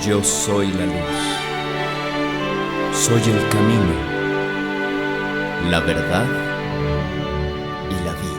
Yo soy la luz, soy el camino, la verdad y la vida.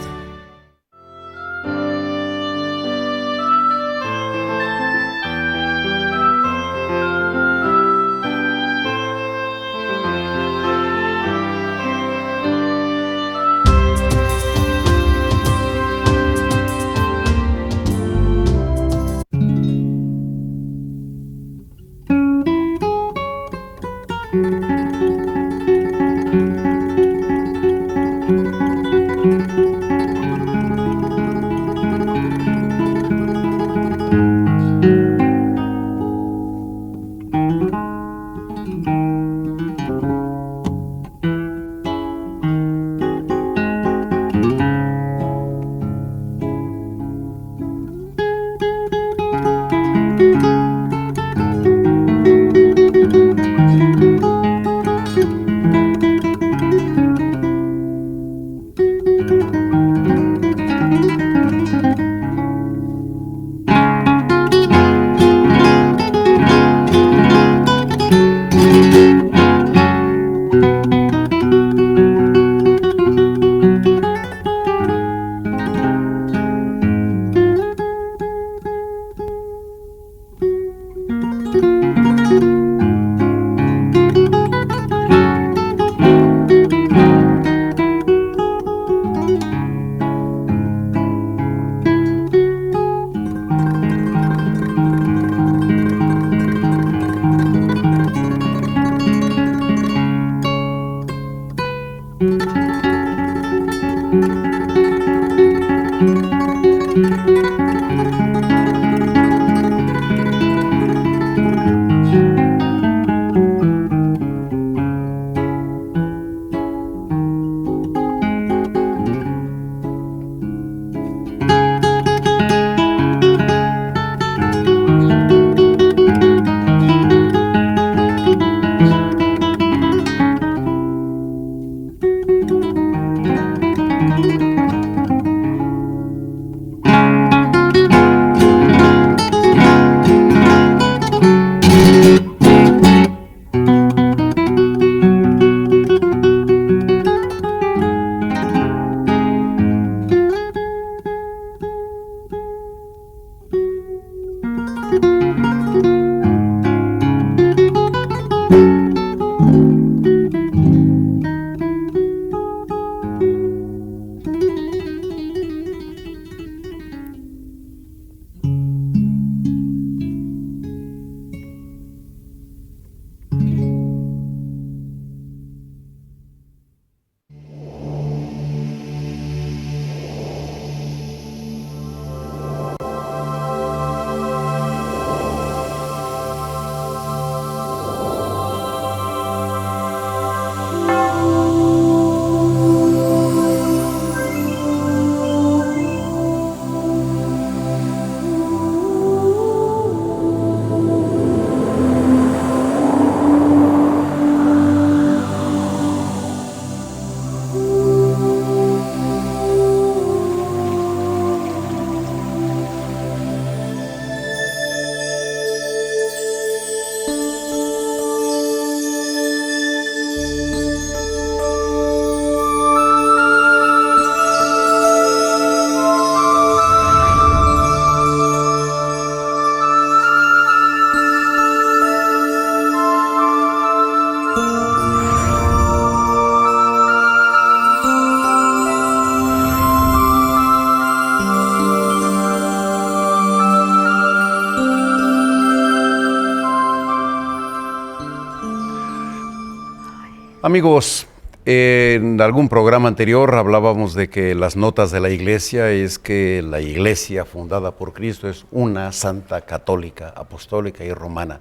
Amigos, en algún programa anterior hablábamos de que las notas de la Iglesia es que la Iglesia fundada por Cristo es una santa católica, apostólica y romana.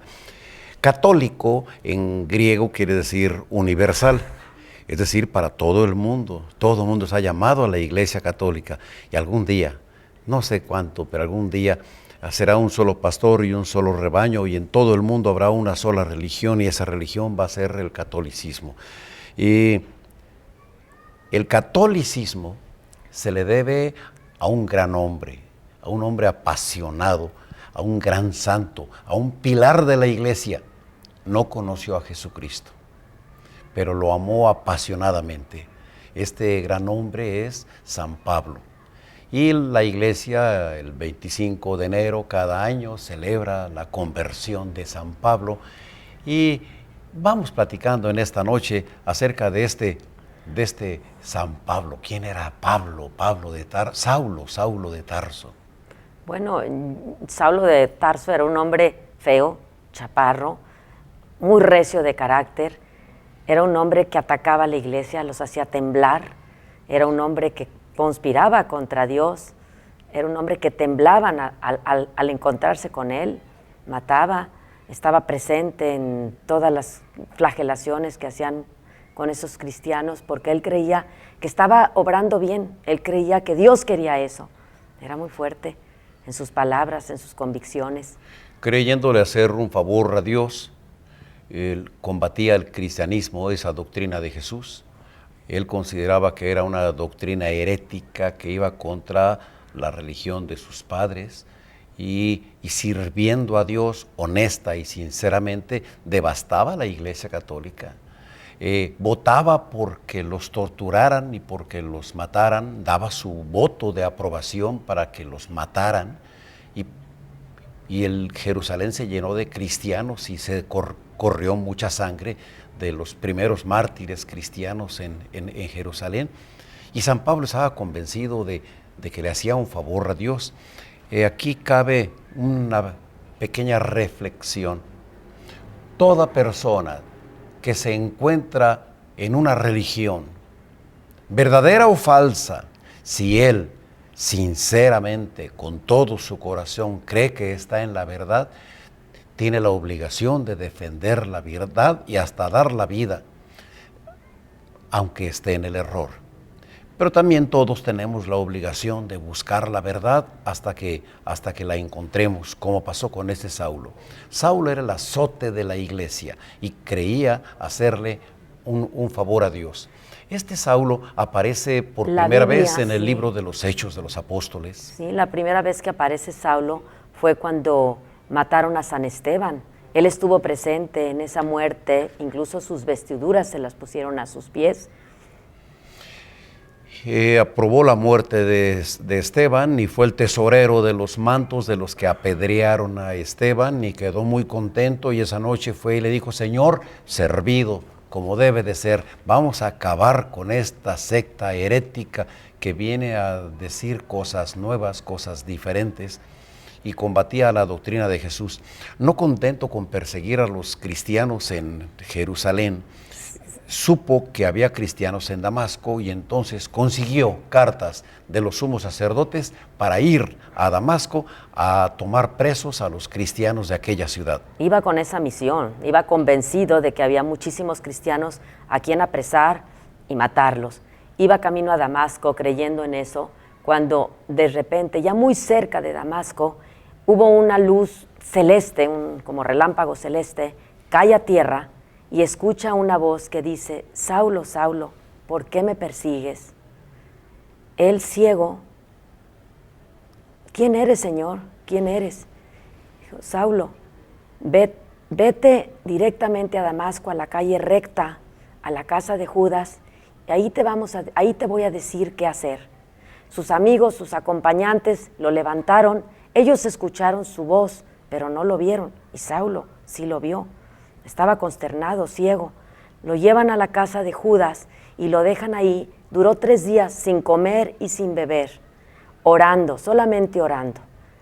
Católico en griego quiere decir universal, es decir, para todo el mundo se ha llamado a la Iglesia católica y algún día, no sé cuánto, pero algún día será un solo pastor y un solo rebaño y en todo el mundo habrá una sola religión y esa religión va a ser el catolicismo. Y el catolicismo se le debe a un gran hombre, a un hombre apasionado, a un gran santo, a un pilar de la iglesia, no conoció a Jesucristo, pero lo amó apasionadamente. Este gran hombre es San Pablo. Y la iglesia el 25 de enero cada año celebra la conversión de San Pablo. Y vamos platicando en esta noche acerca de este San Pablo. ¿Quién era Pablo? Saulo de Tarso. Bueno, Saulo de Tarso era un hombre feo, chaparro, muy recio de carácter. Era un hombre que atacaba a la iglesia, los hacía temblar. Era un hombre que conspiraba contra Dios. Era un hombre que temblaban al encontrarse con él. Mataba, estaba presente en todas las flagelaciones que hacían con esos cristianos, porque él creía que estaba obrando bien. Él creía que Dios quería eso. Era muy fuerte en sus palabras, en sus convicciones. Creyéndole hacer un favor a Dios, él combatía el cristianismo, esa doctrina de Jesús. Él consideraba que era una doctrina herética que iba contra la religión de sus padres y sirviendo a Dios honesta y sinceramente devastaba la Iglesia Católica. Votaba porque los torturaran y porque los mataran, daba su voto de aprobación para que los mataran y el Jerusalén se llenó de cristianos y se corrió mucha sangre de los primeros mártires cristianos en Jerusalén. Y San Pablo estaba convencido de que le hacía un favor a Dios. Aquí cabe una pequeña reflexión. Toda persona que se encuentra en una religión, verdadera o falsa, si él sinceramente, con todo su corazón, cree que está en la verdad, tiene la obligación de defender la verdad y hasta dar la vida, aunque esté en el error. Pero también todos tenemos la obligación de buscar la verdad hasta que la encontremos, como pasó con este Saulo. Saulo era el azote de la iglesia y creía hacerle un favor a Dios. Este Saulo aparece por primera vez en el libro de los Hechos de los Apóstoles. Sí, la primera vez que aparece Saulo fue cuando mataron a San Esteban. Él estuvo presente en esa muerte, incluso sus vestiduras se las pusieron a sus pies. Aprobó la muerte de Esteban y fue el tesorero de los mantos de los que apedrearon a Esteban y quedó muy contento, y esa noche fue y le dijo: Señor, servido como debe de ser, vamos a acabar con esta secta herética que viene a decir cosas nuevas, cosas diferentes, y combatía la doctrina de Jesús. No contento con perseguir a los cristianos en Jerusalén, supo que había cristianos en Damasco y entonces consiguió cartas de los sumos sacerdotes para ir a Damasco a tomar presos a los cristianos de aquella ciudad. Iba con esa misión, iba convencido de que había muchísimos cristianos a quien apresar y matarlos. Iba camino a Damasco creyendo en eso, cuando de repente, ya muy cerca de Damasco, hubo una luz celeste, como relámpago celeste, cae a tierra y escucha una voz que dice: Saulo, Saulo, ¿por qué me persigues? Él ciego: ¿quién eres, Señor? ¿Quién eres? Dijo: Saulo, vete directamente a Damasco, a la calle recta, a la casa de Judas, y ahí te voy a decir qué hacer. Sus amigos, sus acompañantes lo levantaron, ellos escucharon su voz, pero no lo vieron, y Saulo sí lo vio. Estaba consternado, ciego. Lo llevan a la casa de Judas y lo dejan ahí. Duró 3 días sin comer y sin beber, orando, solamente orando.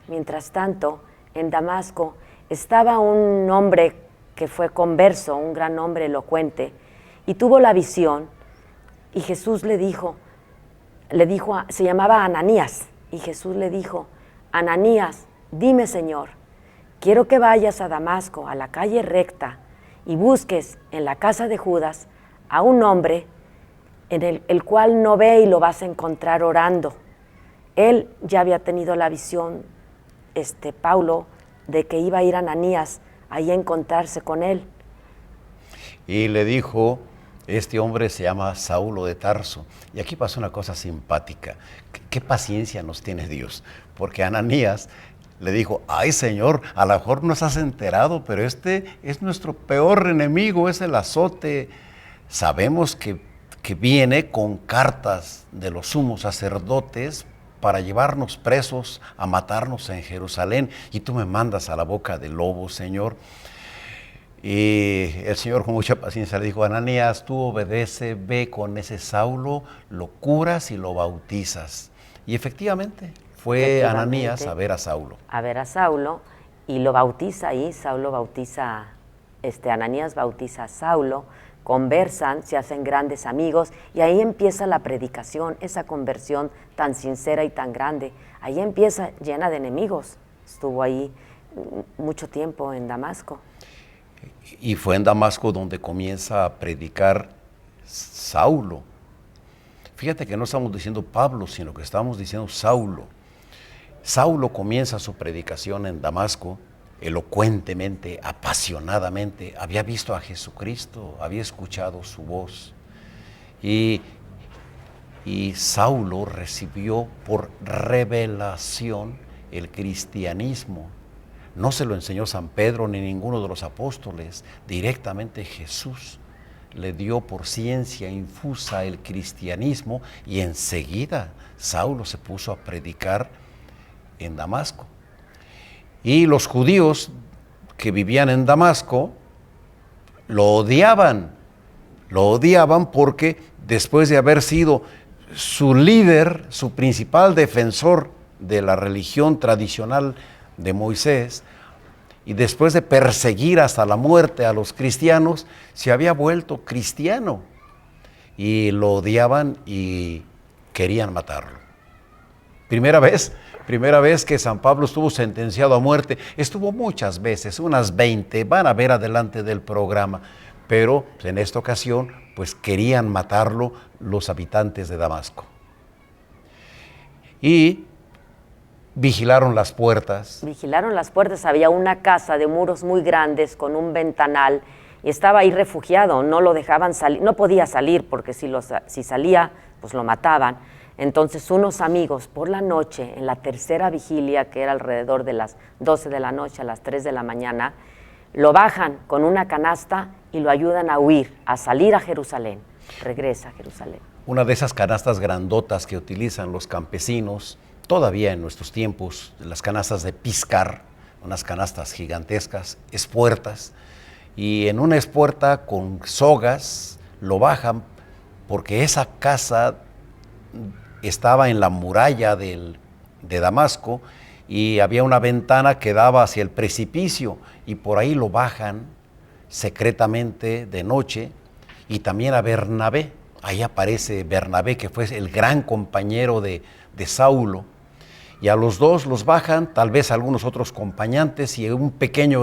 Mientras tanto, en Damasco estaba un hombre que fue converso, un gran hombre elocuente, y tuvo la visión, y Jesús le dijo, se llamaba Ananías, y Jesús le dijo: Ananías, dime, Señor, quiero que vayas a Damasco, a la calle recta, y busques en la casa de Judas a un hombre en el cual no ve, y lo vas a encontrar orando. Él ya había tenido la visión, Paulo, de que iba a ir a Ananías ahí a encontrarse con él. Y le dijo: este hombre se llama Saulo de Tarso. Y aquí pasa una cosa simpática. ¿Qué paciencia nos tiene Dios? Porque Ananías le dijo, ay Señor, a lo mejor no estás enterado, pero este es nuestro peor enemigo, es el azote. Sabemos que viene con cartas de los sumos sacerdotes para llevarnos presos, a matarnos en Jerusalén, y tú me mandas a la boca del lobo, Señor. Y el Señor con mucha paciencia le dijo, Ananías, tú obedece, ve con ese Saulo, lo curas y lo bautizas. Y efectivamente, fue Ananías a ver a Saulo. A ver a Saulo, y lo bautiza ahí, Saulo bautiza, Ananías bautiza a Saulo, conversan, se hacen grandes amigos, y ahí empieza la predicación, esa conversión tan sincera y tan grande. Ahí empieza llena de enemigos. Estuvo ahí mucho tiempo en Damasco. Y fue en Damasco donde comienza a predicar Saulo. Fíjate que no estamos diciendo Pablo, sino que estamos diciendo Saulo. Saulo comienza su predicación en Damasco, elocuentemente, apasionadamente. Había visto a Jesucristo, había escuchado su voz. Y Saulo recibió por revelación el cristianismo. No se lo enseñó San Pedro ni ninguno de los apóstoles, directamente Jesús le dio por ciencia infusa el cristianismo, y enseguida Saulo se puso a predicar en Damasco. Y los judíos que vivían en Damasco lo odiaban porque después de haber sido su líder, su principal defensor de la religión tradicional de Moisés, y después de perseguir hasta la muerte a los cristianos, se había vuelto cristiano, y lo odiaban y querían matarlo. Primera vez que San Pablo estuvo sentenciado a muerte. Estuvo muchas veces, unas 20, van a ver adelante del programa, pero en esta ocasión pues querían matarlo los habitantes de Damasco. Y vigilaron las puertas. Había una casa de muros muy grandes con un ventanal, y estaba ahí refugiado, no lo dejaban salir, no podía salir porque si salía pues lo mataban. Entonces unos amigos por la noche, en la tercera vigilia, que era alrededor de las 12 de la noche a las 3 de la mañana, lo bajan con una canasta y lo ayudan a huir, a salir a Jerusalén. Regresa a Jerusalén. Una de esas canastas grandotas que utilizan los campesinos, todavía en nuestros tiempos, las canastas de piscar, unas canastas gigantescas, espuertas, y en una espuerta con sogas lo bajan, porque esa casa estaba en la muralla de Damasco, y había una ventana que daba hacia el precipicio, y por ahí lo bajan secretamente de noche. Y también a Bernabé, ahí aparece Bernabé, que fue el gran compañero de Saulo, y a los dos los bajan, tal vez algunos otros acompañantes, y un pequeño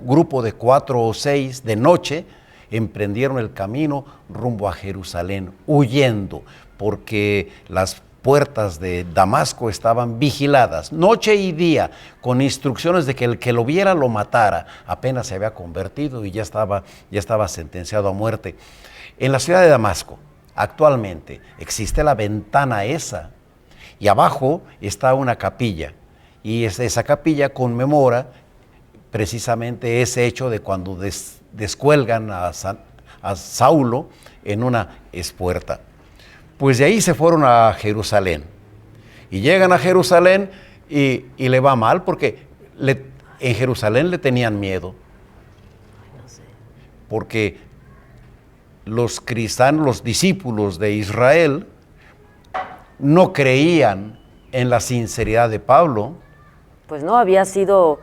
grupo de 4 o 6 de noche emprendieron el camino rumbo a Jerusalén, huyendo, porque las puertas de Damasco estaban vigiladas noche y día, con instrucciones de que el que lo viera lo matara. Apenas se había convertido y ya estaba sentenciado a muerte. En la ciudad de Damasco actualmente existe la ventana esa, y abajo está una capilla, y esa capilla conmemora precisamente ese hecho de cuando descuelgan a Saulo en una espuerta. Pues de ahí se fueron a Jerusalén, y llegan a Jerusalén y le va mal, porque en Jerusalén le tenían miedo, porque los cristianos, los discípulos de Israel, no creían en la sinceridad de Pablo. Pues no, había sido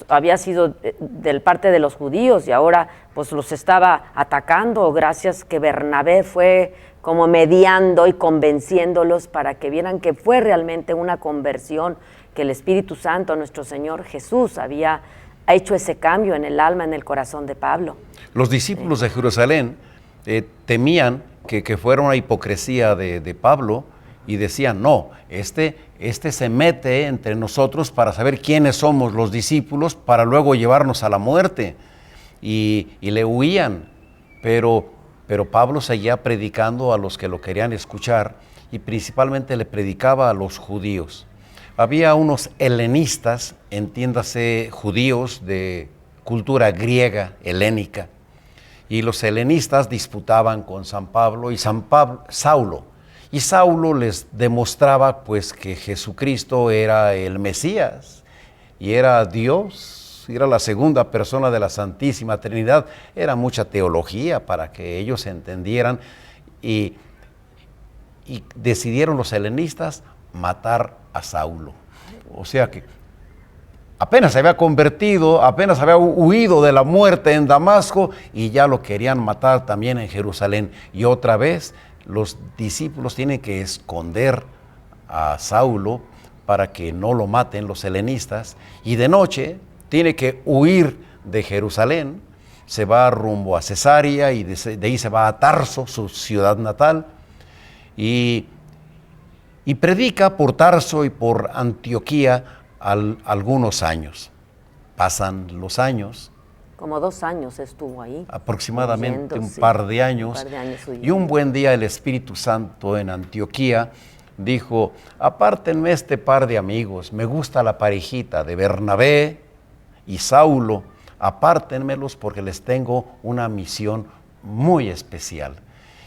había sido del parte de los judíos, y ahora pues los estaba atacando, gracias que Bernabé fue como mediando y convenciéndolos para que vieran que fue realmente una conversión, que el Espíritu Santo, nuestro Señor Jesús, había hecho ese cambio en el alma, en el corazón de Pablo. Los discípulos de Jerusalén temían que fuera una hipocresía de Pablo, y decían, no, este se mete entre nosotros para saber quiénes somos los discípulos, para luego llevarnos a la muerte, y le huían, pero Pablo seguía predicando a los que lo querían escuchar, y principalmente le predicaba a los judíos. había unos helenistas, entiéndase judíos de cultura griega, helénica, y los helenistas disputaban con San Pablo y Saulo. Y Saulo les demostraba pues que Jesucristo era el Mesías y era Dios, era la segunda persona de la Santísima Trinidad. Era mucha teología para que ellos entendieran y decidieron los helenistas matar a Saulo. O sea que apenas se había convertido, apenas había huido de la muerte en Damasco y ya lo querían matar también en Jerusalén. Y otra vez los discípulos tienen que esconder a Saulo para que no lo maten los helenistas, y de noche tiene que huir de Jerusalén, se va rumbo a Cesarea y de ahí se va a Tarso, su ciudad natal, y predica por Tarso y por Antioquía algunos años. Pasan los años. Como 2 años estuvo ahí. Aproximadamente huyendo, un par de años. huyendo. Y un buen día el Espíritu Santo en Antioquía dijo: apártenme este par de amigos, me gusta la parejita de Bernabé y Saulo, apártenmelos porque les tengo una misión muy especial.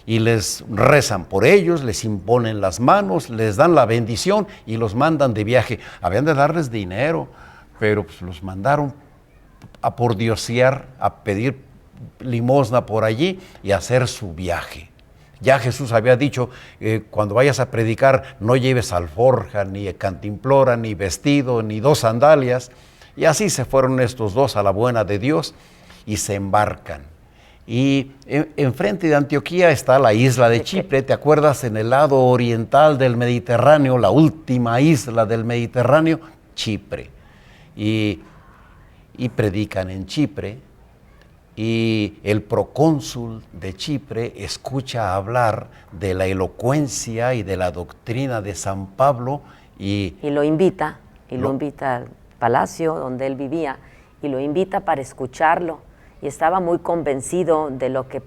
Y les rezan por ellos, les imponen las manos, les dan la bendición y los mandan de viaje. Habían de darles dinero, pero pues los mandaron a pordiosear, a pedir limosna por allí y a hacer su viaje. Ya Jesús había dicho, cuando vayas a predicar, no lleves alforja, ni cantimplora, ni vestido, ni 2 sandalias. Y así se fueron estos dos a la buena de Dios y se embarcan. Y enfrente de Antioquía está la isla de Chipre, ¿te acuerdas? En el lado oriental del Mediterráneo, la última isla del Mediterráneo, Chipre. Y predican en Chipre, y el procónsul de Chipre escucha hablar de la elocuencia y de la doctrina de San Pablo y lo invita, lo invita al palacio donde él vivía, y lo invita para escucharlo. Y estaba muy convencido de lo que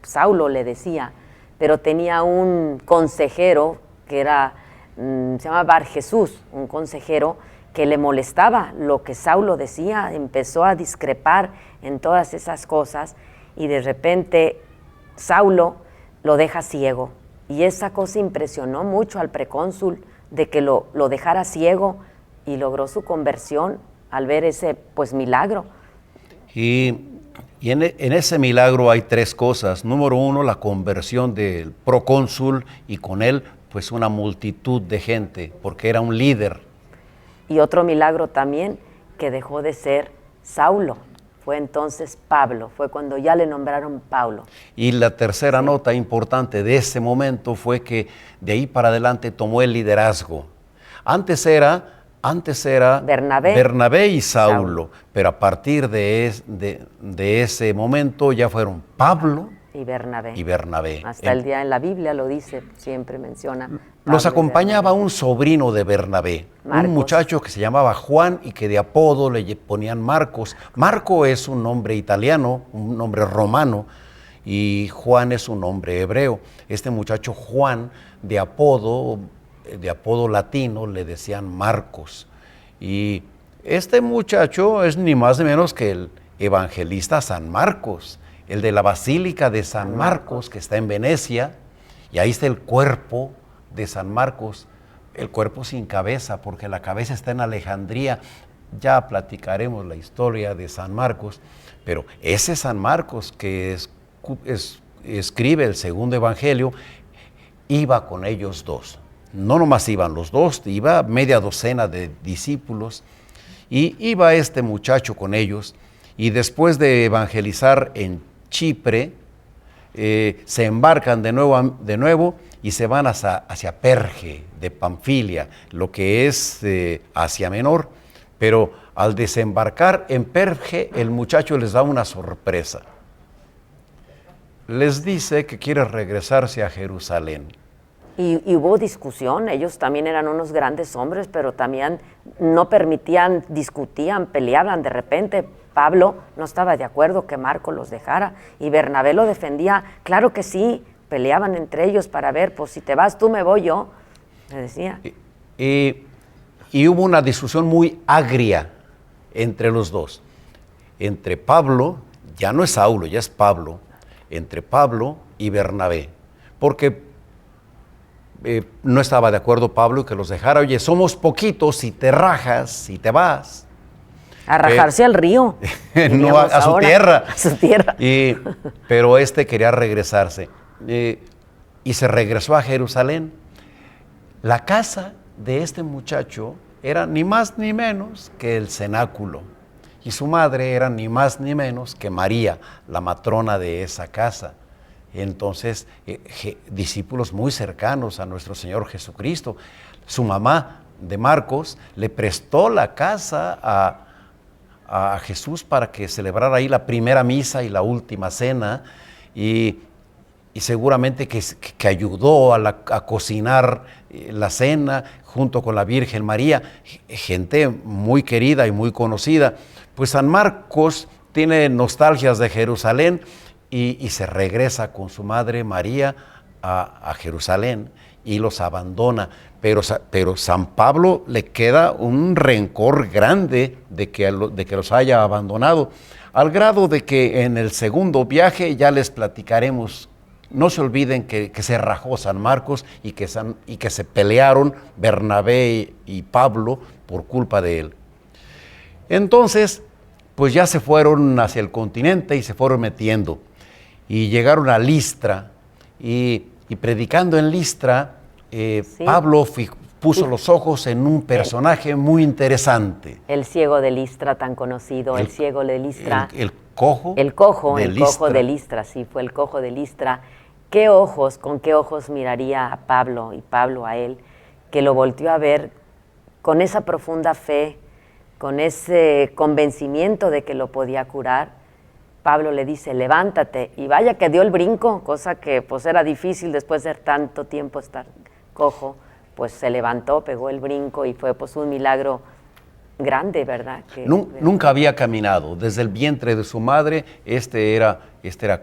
Saulo le decía, pero tenía un consejero que se llama Bar Jesús, un consejero que le molestaba lo que Saulo decía, empezó a discrepar en todas esas cosas, y de repente Saulo lo deja ciego. Y esa cosa impresionó mucho al precónsul, de que lo dejara ciego, y logró su conversión al ver ese pues milagro. Y en ese milagro hay 3 cosas. Número 1, la conversión del procónsul, y con él pues una multitud de gente, porque era un líder. Y otro milagro también, que dejó de ser Saulo, fue entonces Pablo, fue cuando ya le nombraron Pablo. Y la tercera nota importante de ese momento fue que de ahí para adelante tomó el liderazgo. Antes era Bernabé y Saulo, pero a partir de ese momento ya fueron Pablo y Bernabé. Hasta el día en la Biblia lo dice, siempre menciona. Los acompañaba un sobrino de Bernabé, Marcos. Un muchacho que se llamaba Juan y que de apodo le ponían Marcos. Marco es un nombre italiano, un nombre romano, y Juan es un nombre hebreo. Este muchacho Juan, de apodo latino, le decían Marcos. Y este muchacho es ni más ni menos que el evangelista San Marcos, el de la Basílica de San Marcos, que está en Venecia, y ahí está el cuerpo de San Marcos, el cuerpo sin cabeza, porque la cabeza está en Alejandría. Ya platicaremos la historia de San Marcos, pero ese San Marcos que escribe el segundo evangelio, iba con ellos 2. No nomás iban los 2, iba media docena de discípulos, y iba este muchacho con ellos, y después de evangelizar en Chipre, se embarcan de nuevo y se van hacia Perge de Panfilia, lo que es Asia Menor. Pero al desembarcar en Perge, el muchacho les da una sorpresa. Les dice que quiere regresarse a Jerusalén. Y hubo discusión, ellos también eran unos grandes hombres, pero también no permitían, discutían, peleaban. De repente Pablo no estaba de acuerdo que Marco los dejara, y Bernabé lo defendía. Claro que sí, peleaban entre ellos para ver, pues si te vas tú, me voy yo, le decía. Y y hubo una discusión muy agria entre los dos. Entre Pablo, ya no es Saulo, ya es Pablo, entre Pablo y Bernabé, porque no estaba de acuerdo Pablo que los dejara. Oye, somos poquitos, si te rajas, si te vas. A rajarse al río. No, a su tierra. A su tierra. Pero quería regresarse. Y se regresó a Jerusalén. La casa de este muchacho era ni más ni menos que el cenáculo. Y su madre era ni más ni menos que María, la matrona de esa casa. Entonces, discípulos muy cercanos a nuestro Señor Jesucristo. Su mamá de Marcos le prestó la casa a Jesús para que celebrara ahí la primera misa y la última cena, y seguramente que ayudó a cocinar la cena junto con la Virgen María, gente muy querida y muy conocida. Pues San Marcos tiene nostalgias de Jerusalén y se regresa con su madre María a Jerusalén y los abandona. Pero San Pablo le queda un rencor grande de que los haya abandonado, al grado de que en el segundo viaje, ya les platicaremos, no se olviden que se rajó San Marcos y que se pelearon Bernabé y Pablo por culpa de él. Entonces, pues ya se fueron hacia el continente y se fueron metiendo. Y llegaron a Listra, y predicando en Listra, sí. Pablo puso los ojos en un personaje muy interesante. El ciego de Listra, tan conocido, el ciego de Listra. El cojo de Listra, sí, fue el cojo de Listra. ¿Qué ojos, con qué ojos miraría a Pablo y Pablo a él, que lo volteó a ver con esa profunda fe, con ese convencimiento de que lo podía curar? Pablo le dice, levántate, y vaya que dio el brinco, cosa que pues era difícil después de tanto tiempo estar cojo, pues se levantó, pegó el brinco y fue pues un milagro grande, ¿verdad? Nunca había caminado, desde el vientre de su madre, este era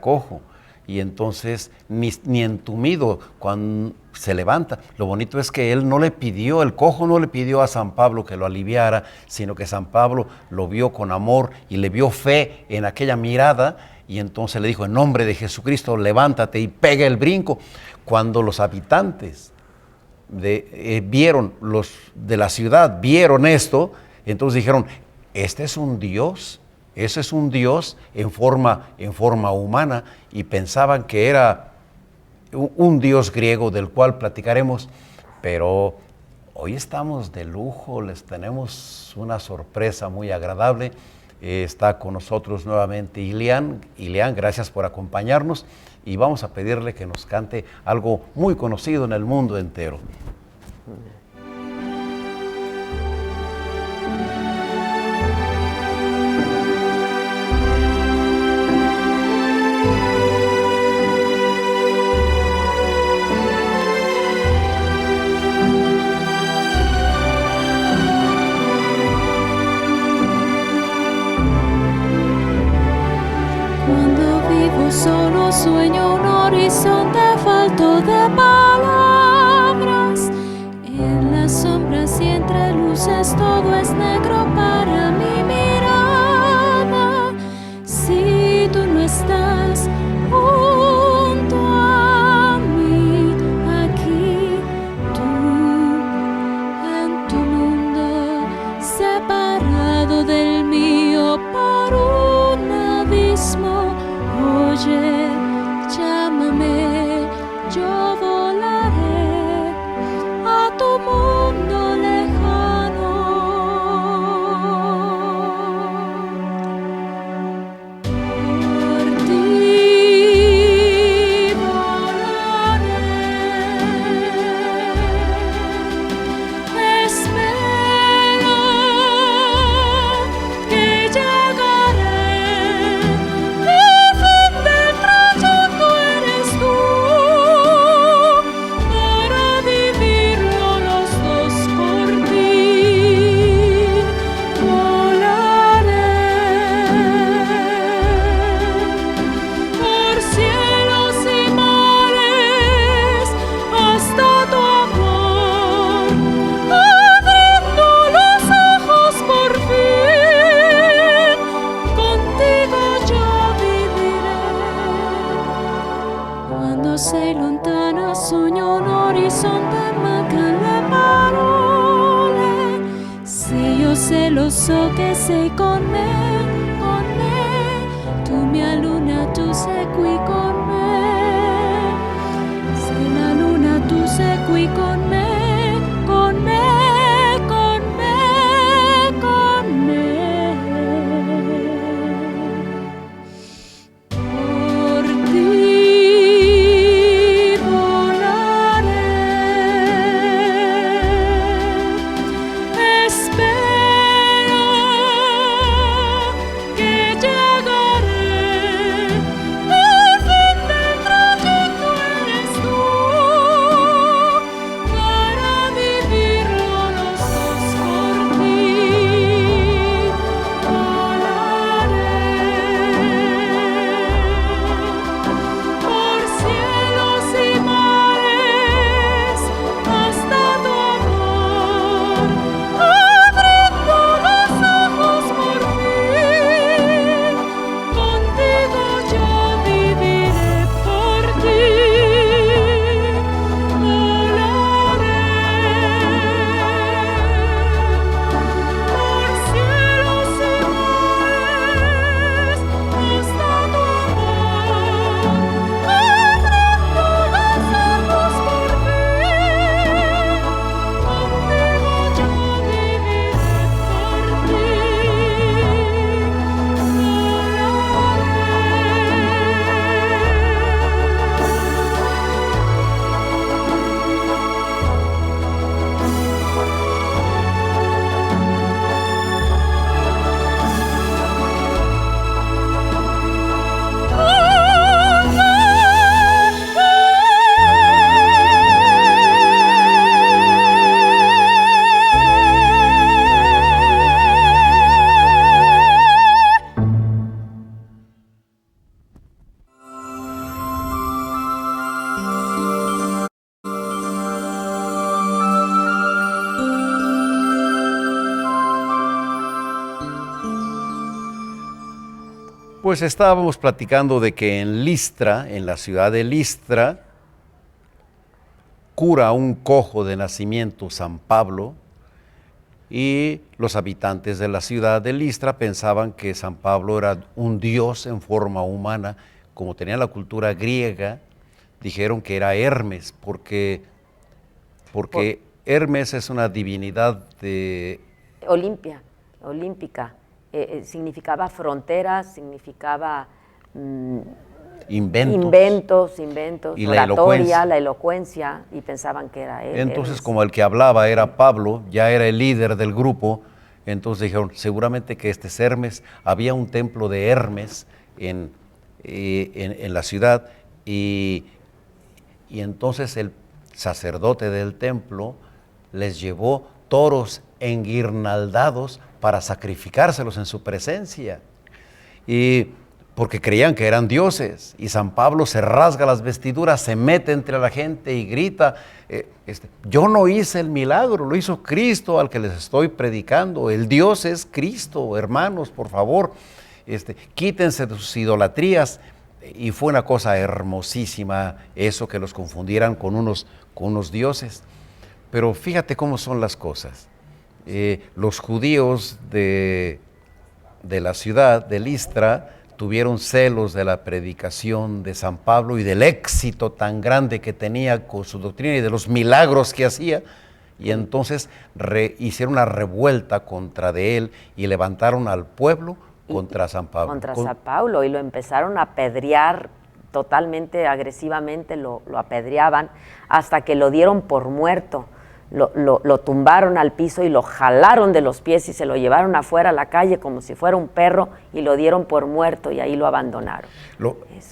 cojo, y entonces ni entumido cuando se levanta. Lo bonito es que el cojo no le pidió a San Pablo que lo aliviara, sino que San Pablo lo vio con amor y le vio fe en aquella mirada, y entonces le dijo, en nombre de Jesucristo, levántate y pega el brinco. Cuando los habitantes los de la ciudad vieron esto, entonces dijeron, este es un Dios. Ese es un Dios en forma humana, y pensaban que era un Dios griego del cual platicaremos, pero hoy estamos de lujo, les tenemos una sorpresa muy agradable. Está con nosotros nuevamente Ilian, gracias por acompañarnos, y vamos a pedirle que nos cante algo muy conocido en el mundo entero. Solo sueño un horizonte falto de palabras. En las sombras y entre luces todo es negro para mi mirada. Si tú no estás junto a mí, aquí tú en tu mundo, separado del mío por un abismo. Oye, llámame, yo volaré a tu mundo lejano. so che sei con me, tu mia luna, tu sei qui con me, sei la luna, tu sei qui con me, con me, con me, con me. Por ti volaré, espero que llegaré, al fin vendrá quien tú eres tú, para vivirlo los dos por ti. Volaré por cielos y mares hasta tu amor, abriendo los ojos por fin, contigo yo viviré por ti. Volaré por cielos y mares hasta tu amor, abriendo los ojos por fin, contigo yo viviré por ti. Pues estábamos platicando de que en Listra, en la ciudad de Listra, cura a un cojo de nacimiento San Pablo, y los habitantes de la ciudad de Listra pensaban que San Pablo era un dios en forma humana. Como tenían la cultura griega, dijeron que era Hermes, porque Hermes es una divinidad de... olímpica. Significaba fronteras, significaba inventos, y la oratoria, la elocuencia, y pensaban que era él. Entonces, como el que hablaba era Pablo, ya era el líder del grupo, entonces dijeron, seguramente que este es Hermes. Había un templo de Hermes en la ciudad, y entonces el sacerdote del templo les llevó toros enguirnaldados para sacrificárselos en su presencia, y porque creían que eran dioses. Y San Pablo se rasga las vestiduras, se mete entre la gente y grita, yo no hice el milagro, lo hizo Cristo al que les estoy predicando. El Dios es Cristo, hermanos, por favor, quítense de sus idolatrías. Y fue una cosa hermosísima eso, que los confundieran con unos dioses. Pero fíjate cómo son las cosas. Los judíos de la ciudad de Listra tuvieron celos de la predicación de San Pablo y del éxito tan grande que tenía con su doctrina y de los milagros que hacía, y entonces hicieron una revuelta contra de él y levantaron al pueblo contra San Pablo. San Pablo, y lo empezaron a apedrear totalmente, agresivamente, lo apedreaban hasta que lo dieron por muerto. Lo tumbaron al piso y lo jalaron de los pies y se lo llevaron afuera a la calle como si fuera un perro, y lo dieron por muerto, y ahí lo abandonaron.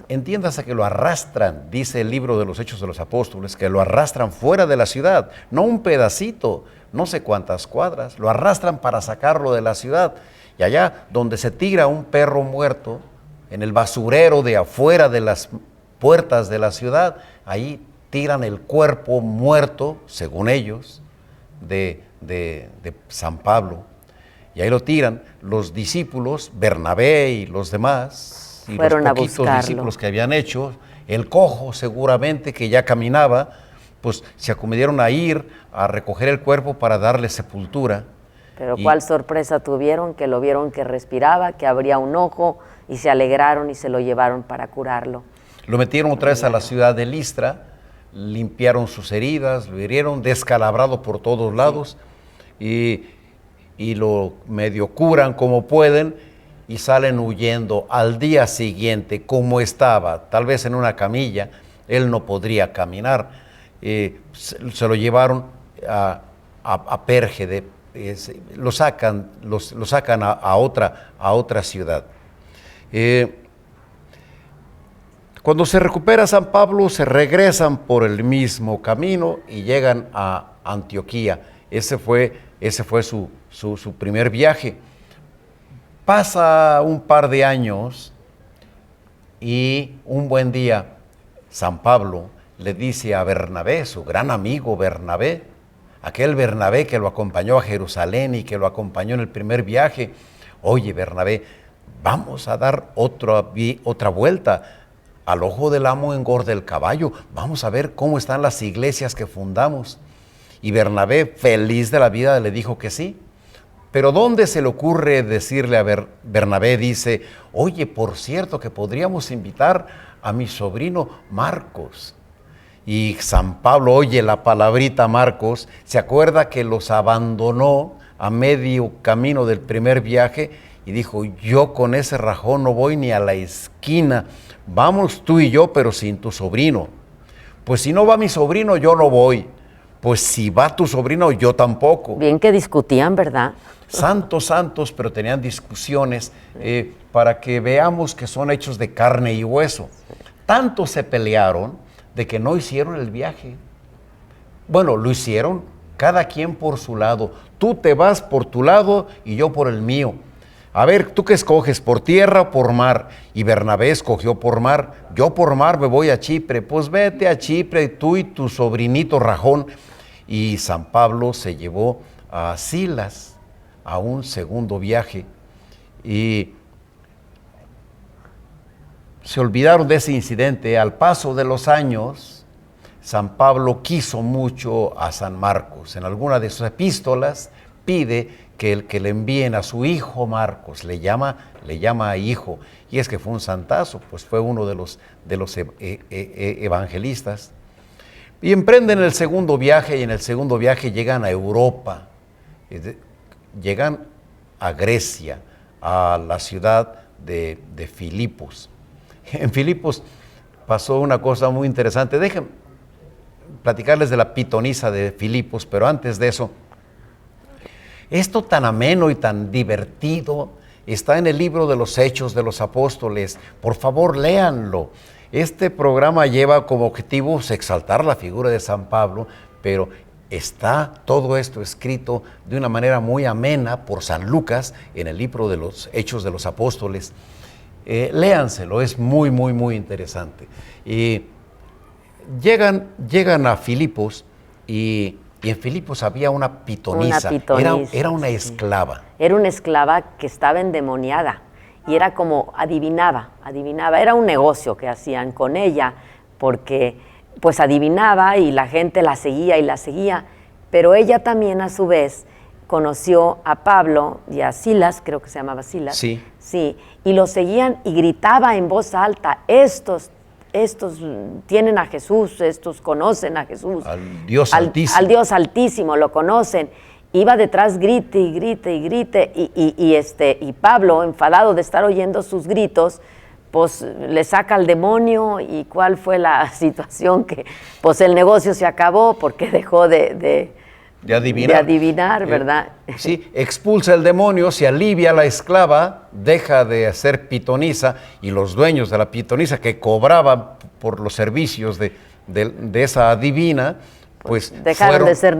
Entiéndase que lo arrastran, dice el libro de los Hechos de los Apóstoles, que lo arrastran fuera de la ciudad, no un pedacito, no sé cuántas cuadras, lo arrastran para sacarlo de la ciudad. Y allá donde se tira un perro muerto, en el basurero de afuera de las puertas de la ciudad, ahí tiran el cuerpo muerto, según ellos, de San Pablo. Y ahí lo tiran. Los discípulos, Bernabé y los demás, y fueron los poquitos discípulos que habían hecho, el cojo seguramente que ya caminaba, pues se acomodieron a ir a recoger el cuerpo para darle sepultura. Pero ¿cuál sorpresa tuvieron? Que lo vieron que respiraba, que abría un ojo, y se alegraron y se lo llevaron para curarlo. Lo metieron otra vez a la ciudad de Listra, limpiaron sus heridas, lo hirieron, descalabrado por todos lados, y lo medio curan como pueden, y salen huyendo. Al día siguiente, como estaba, tal vez en una camilla, él no podría caminar, se lo llevaron a Perge, lo sacan a otra ciudad. Cuando se recupera San Pablo, se regresan por el mismo camino y llegan a Antioquía. Ese fue su primer viaje. Pasa un par de años y un buen día San Pablo le dice a Bernabé, su gran amigo Bernabé, aquel Bernabé que lo acompañó a Jerusalén y que lo acompañó en el primer viaje: oye, Bernabé, vamos a dar otra vuelta. Al ojo del amo engorda el caballo. Vamos a ver cómo están las iglesias que fundamos. Y Bernabé, feliz de la vida, le dijo que sí. Pero ¿dónde se le ocurre decirle a Bernabé? Dice: oye, por cierto, que podríamos invitar a mi sobrino Marcos. Y San Pablo oye la palabrita Marcos, se acuerda que los abandonó a medio camino del primer viaje y dijo: yo con ese rajón no voy ni a la esquina. Vamos tú y yo, pero sin tu sobrino. Pues si no va mi sobrino, yo no voy. Pues si va tu sobrino, yo tampoco. Bien que discutían, ¿verdad? Santos, pero tenían discusiones para que veamos que son hechos de carne y hueso. Tanto se pelearon de que no hicieron el viaje. Bueno, lo hicieron cada quien por su lado. Tú te vas por tu lado y yo por el mío. A ver, ¿tú qué escoges? ¿Por tierra o por mar? Y Bernabé escogió por mar. Yo por mar me voy a Chipre. Pues vete a Chipre, tú y tu sobrinito Rajón. Y San Pablo se llevó a Silas a un segundo viaje. Y se olvidaron de ese incidente. Al paso de los años, San Pablo quiso mucho a San Marcos. En alguna de sus epístolas pide que le envíen a su hijo Marcos, le llama hijo, y es que fue un santazo, pues fue uno de los evangelistas. Y emprenden el segundo viaje, y en el segundo viaje llegan a Europa, llegan a Grecia, a la ciudad de Filipos. En Filipos pasó una cosa muy interesante. Déjenme platicarles de la pitonisa de Filipos, pero antes de eso, esto tan ameno y tan divertido está en el libro de los Hechos de los Apóstoles. Por favor, léanlo. Este programa lleva como objetivo exaltar la figura de San Pablo, pero está todo esto escrito de una manera muy amena por San Lucas en el libro de los Hechos de los Apóstoles. Léanselo, es muy, muy, muy interesante. Y llegan a Filipos y en Filipos había una pitonisa. Era una esclava. Era una esclava que estaba endemoniada y era como adivinaba. Era un negocio que hacían con ella porque pues adivinaba y la gente la seguía, pero ella también a su vez conoció a Pablo y a Silas, creo que se llamaba Silas. Sí. Sí, y lo seguían y gritaba en voz alta: estos tienen a Jesús, estos conocen a Jesús. Al Dios Altísimo. Al Dios Altísimo, lo conocen. Iba detrás, grite y Pablo, enfadado de estar oyendo sus gritos, pues le saca al demonio. ¿Y cuál fue la situación? Que pues el negocio se acabó porque dejó de adivinar, ¿verdad? Sí, expulsa el demonio, se alivia la esclava, deja de ser pitonisa, y los dueños de la pitonisa que cobraban por los servicios de esa adivina, pues dejaron de ser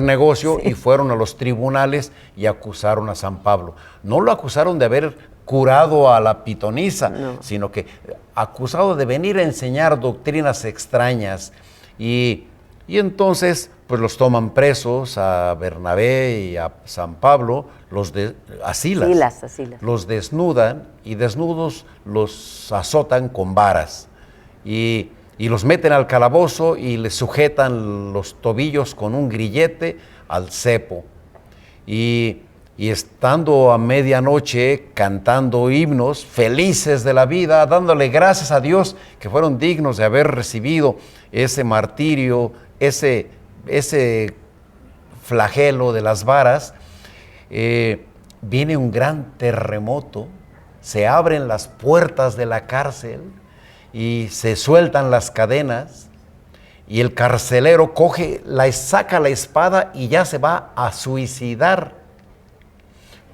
negocio. Sí. Y fueron a los tribunales y acusaron a San Pablo. No lo acusaron de haber curado a la pitonisa, no, sino que acusado de venir a enseñar doctrinas extrañas. Y entonces pues los toman presos a Bernabé y a San Pablo, a Silas. Los desnudan y desnudos los azotan con varas y los meten al calabozo y les sujetan los tobillos con un grillete al cepo. y estando a medianoche cantando himnos, felices de la vida, dándole gracias a Dios que fueron dignos de haber recibido ese martirio, ese flagelo de las varas, viene un gran terremoto, se abren las puertas de la cárcel y se sueltan las cadenas, y el carcelero saca la espada y ya se va a suicidar,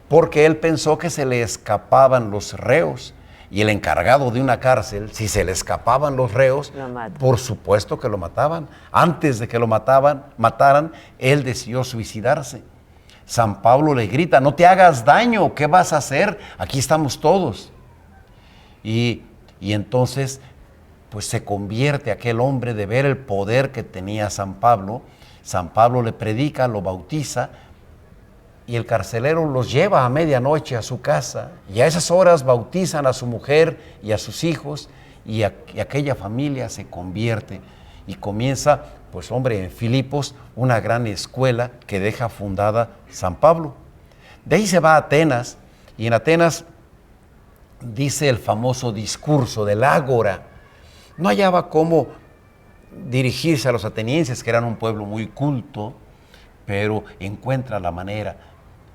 porque él pensó que se le escapaban los reos. Y el encargado de una cárcel, si se le escapaban los reos, por supuesto que lo mataban. Antes de que lo mataran, él decidió suicidarse. San Pablo le grita: no te hagas daño, ¿qué vas a hacer? Aquí estamos todos. Y entonces, pues se convierte aquel hombre de ver el poder que tenía San Pablo. San Pablo le predica, lo bautiza, y el carcelero los lleva a medianoche a su casa, y a esas horas bautizan a su mujer y a sus hijos, y aquella familia se convierte, y comienza, pues hombre, en Filipos, una gran escuela que deja fundada San Pablo. De ahí se va a Atenas, y en Atenas dice el famoso discurso del Ágora. No hallaba cómo dirigirse a los atenienses, que eran un pueblo muy culto, pero encuentra la manera.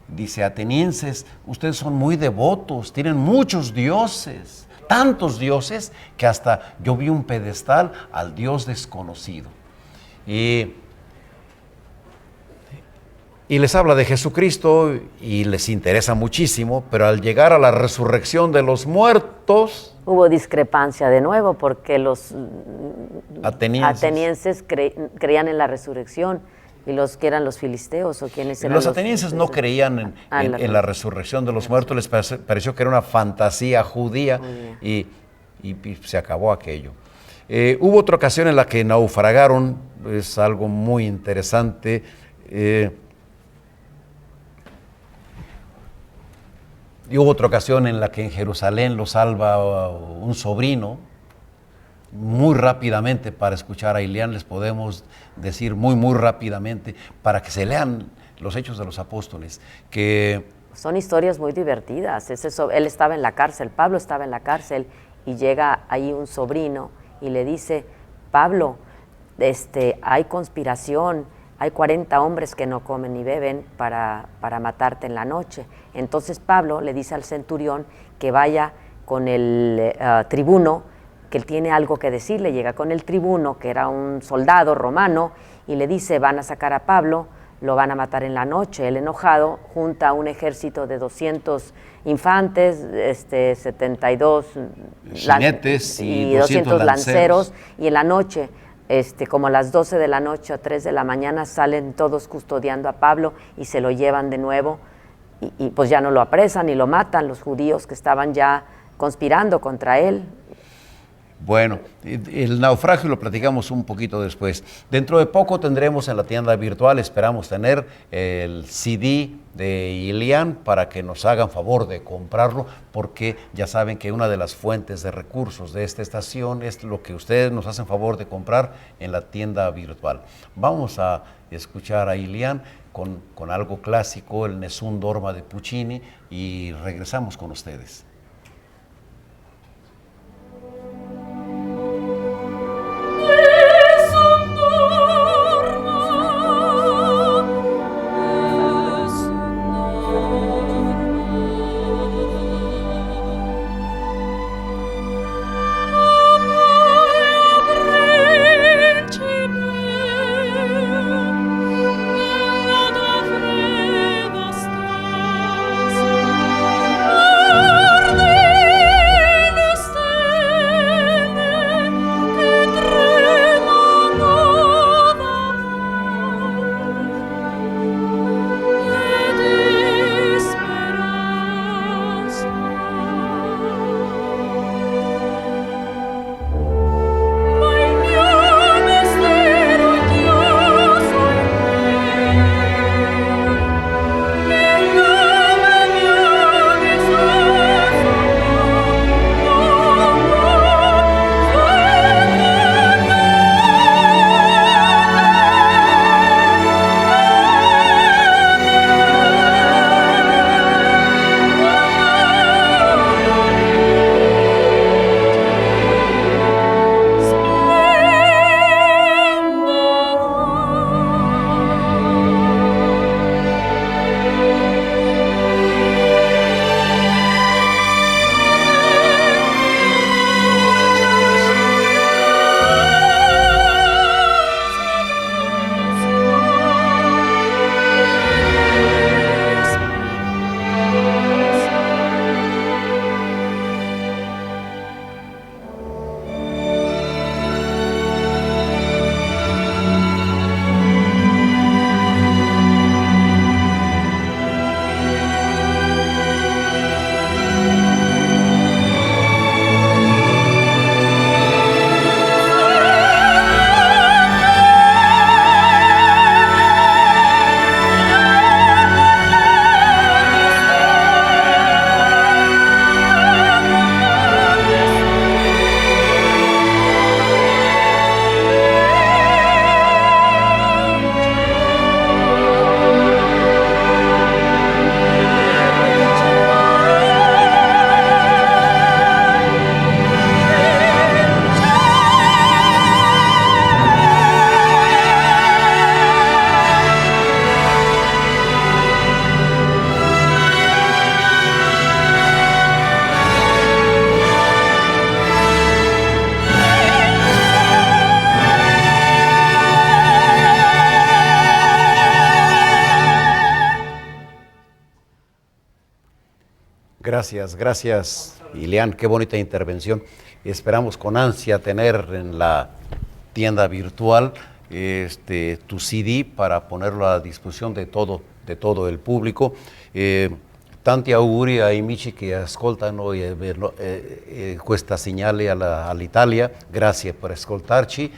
Dice: atenienses, ustedes son muy devotos, tienen muchos dioses, tantos dioses que hasta yo vi un pedestal al Dios desconocido. Y les habla de Jesucristo y les interesa muchísimo, pero al llegar a la resurrección de los muertos, hubo discrepancia de nuevo, porque los atenienses creían en la resurrección, y los que eran los filisteos, o quienes eran los atenienses no creían en la resurrección de los muertos, les pareció que era una fantasía judía, y se acabó aquello. Hubo otra ocasión en la que naufragaron, es algo muy interesante. Y hubo otra ocasión en la que en Jerusalén lo salva un sobrino. Muy rápidamente, para escuchar a Ilián, les podemos decir muy rápidamente, para que se lean los Hechos de los Apóstoles, que son historias muy divertidas. Él estaba en la cárcel, Pablo estaba en la cárcel, y llega ahí un sobrino y le dice: Pablo, hay conspiración, hay 40 hombres que no comen ni beben para matarte en la noche. Entonces Pablo le dice al centurión que vaya con el tribuno, que él tiene algo que decirle. Llega con el tribuno, que era un soldado romano, y le dice: van a sacar a Pablo, lo van a matar en la noche. Él, enojado, junta un ejército de 200 infantes, 72 jinetes y 200 lanceros, y en la noche, como a las 12 de la noche o 3 de la mañana, salen todos custodiando a Pablo y se lo llevan de nuevo, y pues ya no lo apresan y lo matan los judíos que estaban ya conspirando contra él. Bueno, el naufragio lo platicamos un poquito después. Dentro de poco tendremos en la tienda virtual, esperamos tener el CD de Ilián para que nos hagan favor de comprarlo, porque ya saben que una de las fuentes de recursos de esta estación es lo que ustedes nos hacen favor de comprar en la tienda virtual. Vamos a escuchar a Ilián con algo clásico, el Nessun Dorma de Puccini, y regresamos con ustedes. Tua Gracias, Ilian, qué bonita intervención. Esperamos con ansia tener en la tienda virtual tu CD para ponerlo a disposición de todo el público. Tanti auguri ai amici che ascoltano questa segnale all'Italia, grazie per ascoltarci.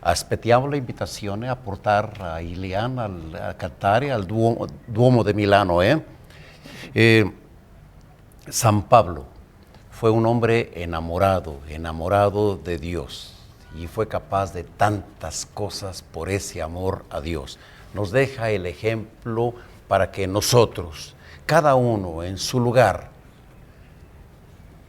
Aspettiamo l'invitazione a portare a Ilian a cantare al Duomo de Milano. San Pablo fue un hombre enamorado de Dios, y fue capaz de tantas cosas por ese amor a Dios. Nos deja el ejemplo para que nosotros, cada uno en su lugar,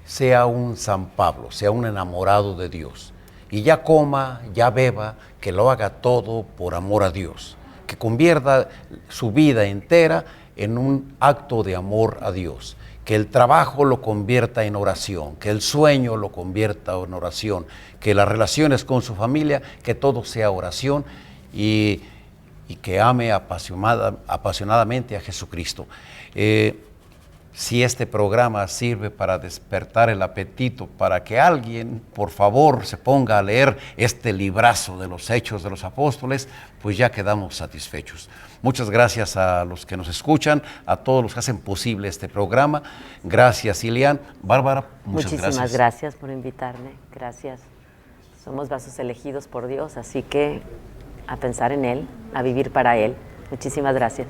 sea un San Pablo, sea un enamorado de Dios. Y ya coma, ya beba, que lo haga todo por amor a Dios. Que convierta su vida entera en un acto de amor a Dios. Que el trabajo lo convierta en oración, que el sueño lo convierta en oración, que las relaciones con su familia, que todo sea oración, y que ame apasionadamente a Jesucristo. Si este programa sirve para despertar el apetito, para que alguien, por favor, se ponga a leer este librazo de los Hechos de los Apóstoles, pues ya quedamos satisfechos. Muchas gracias a los que nos escuchan, a todos los que hacen posible este programa. Gracias, Ilian. Bárbara, muchísimas gracias por invitarme. Gracias. Somos vasos elegidos por Dios, así que a pensar en Él, a vivir para Él. Muchísimas gracias.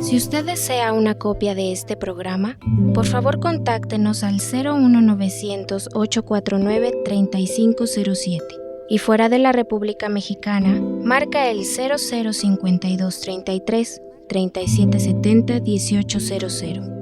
Si usted desea una copia de este programa, por favor contáctenos al 01900-849-3507 y fuera de la República Mexicana, marca el 005233 3770 1800.